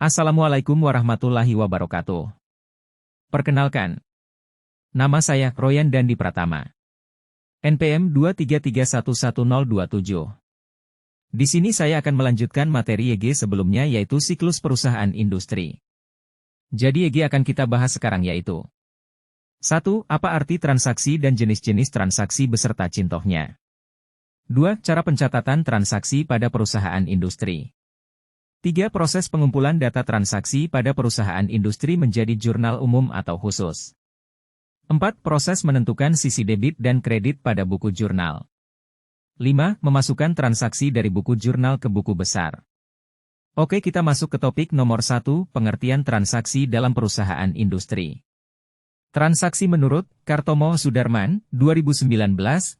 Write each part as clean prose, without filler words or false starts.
Assalamualaikum warahmatullahi wabarakatuh. Perkenalkan, nama saya Royan Dandi Pratama. NPM 233111027. Di sini saya akan melanjutkan materi YG sebelumnya yaitu siklus perusahaan industri. Jadi YG akan kita bahas sekarang yaitu 1. Apa arti transaksi dan jenis-jenis transaksi beserta contohnya. 2. Cara pencatatan transaksi pada perusahaan industri. 3. Proses pengumpulan data transaksi pada perusahaan industri menjadi jurnal umum atau khusus. 4. Proses menentukan sisi debit dan kredit pada buku jurnal. 5. Memasukkan transaksi dari buku jurnal ke buku besar. Oke, kita masuk ke topik nomor 1, pengertian transaksi dalam perusahaan industri. Transaksi menurut Kartomo Sudarman, 2019-15,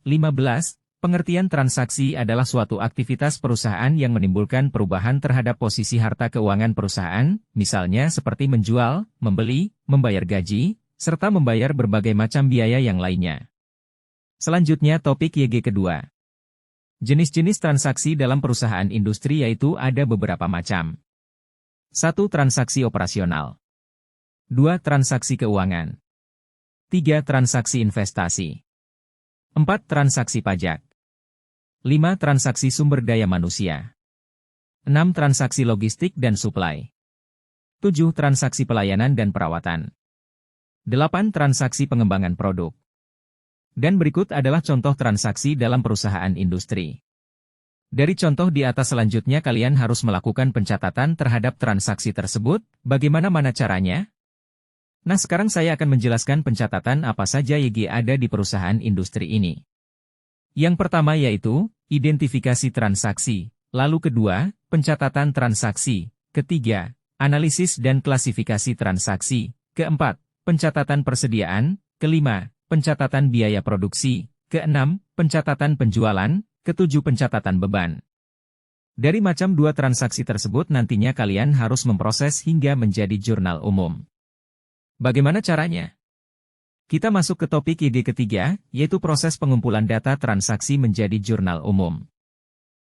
pengertian transaksi adalah suatu aktivitas perusahaan yang menimbulkan perubahan terhadap posisi harta keuangan perusahaan, misalnya seperti menjual, membeli, membayar gaji, serta membayar berbagai macam biaya yang lainnya. Selanjutnya topik YG kedua. Jenis-jenis transaksi dalam perusahaan industri yaitu ada beberapa macam. 1. Transaksi operasional. 2. Transaksi keuangan. 3. Transaksi investasi. 4. Transaksi pajak. 5. Transaksi sumber daya manusia. 6. Transaksi logistik dan suplai. 7. Transaksi pelayanan dan perawatan. 8. Transaksi pengembangan produk. Dan berikut adalah contoh transaksi dalam perusahaan industri. Dari contoh di atas selanjutnya kalian harus melakukan pencatatan terhadap transaksi tersebut, bagaimana caranya? Nah, sekarang saya akan menjelaskan pencatatan apa saja YG ada di perusahaan industri ini. Yang pertama yaitu, identifikasi transaksi, lalu kedua, pencatatan transaksi, ketiga, analisis dan klasifikasi transaksi, keempat, pencatatan persediaan, kelima, pencatatan biaya produksi, keenam, pencatatan penjualan, ketujuh pencatatan beban. Dari macam dua transaksi tersebut nantinya kalian harus memproses hingga menjadi jurnal umum. Bagaimana caranya? Kita masuk ke topik YG ketiga, yaitu proses pengumpulan data transaksi menjadi jurnal umum.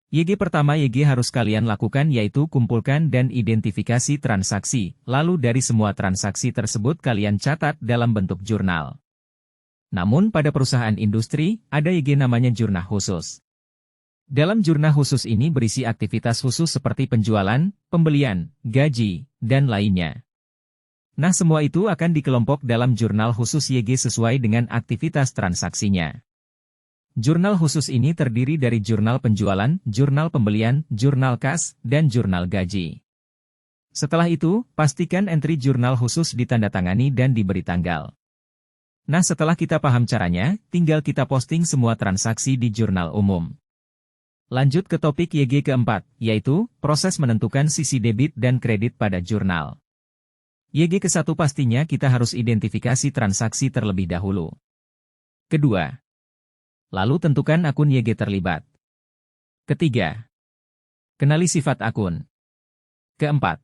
YG pertama YG harus kalian lakukan yaitu kumpulkan dan identifikasi transaksi, lalu dari semua transaksi tersebut kalian catat dalam bentuk jurnal. Namun pada perusahaan industri, ada YG namanya jurnal khusus. Dalam jurnal khusus ini berisi aktivitas khusus seperti penjualan, pembelian, gaji, dan lainnya. Nah, semua itu akan dikelompok dalam jurnal khusus YG sesuai dengan aktivitas transaksinya. Jurnal khusus ini terdiri dari jurnal penjualan, jurnal pembelian, jurnal kas, dan jurnal gaji. Setelah itu, pastikan entry jurnal khusus ditandatangani dan diberi tanggal. Nah, setelah kita paham caranya, tinggal kita posting semua transaksi di jurnal umum. Lanjut ke topik YG keempat, yaitu proses menentukan sisi debit dan kredit pada jurnal. YG ke-1 pastinya kita harus identifikasi transaksi terlebih dahulu. Kedua, lalu tentukan akun YG terlibat. Ketiga, kenali sifat akun. Keempat,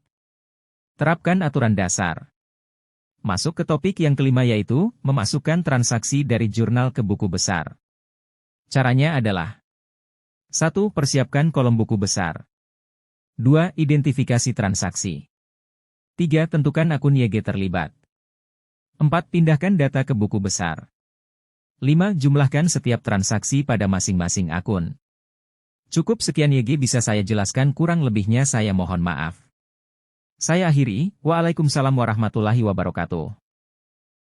terapkan aturan dasar. Masuk ke topik yang kelima yaitu, memasukkan transaksi dari jurnal ke buku besar. Caranya adalah 1. Persiapkan kolom buku besar. 2. Identifikasi transaksi. 3. Tentukan akun YG terlibat. 4. Pindahkan data ke buku besar. 5. Jumlahkan setiap transaksi pada masing-masing akun. Cukup sekian YG bisa saya jelaskan, kurang lebihnya saya mohon maaf. Saya akhiri, Waalaikumsalam warahmatullahi wabarakatuh.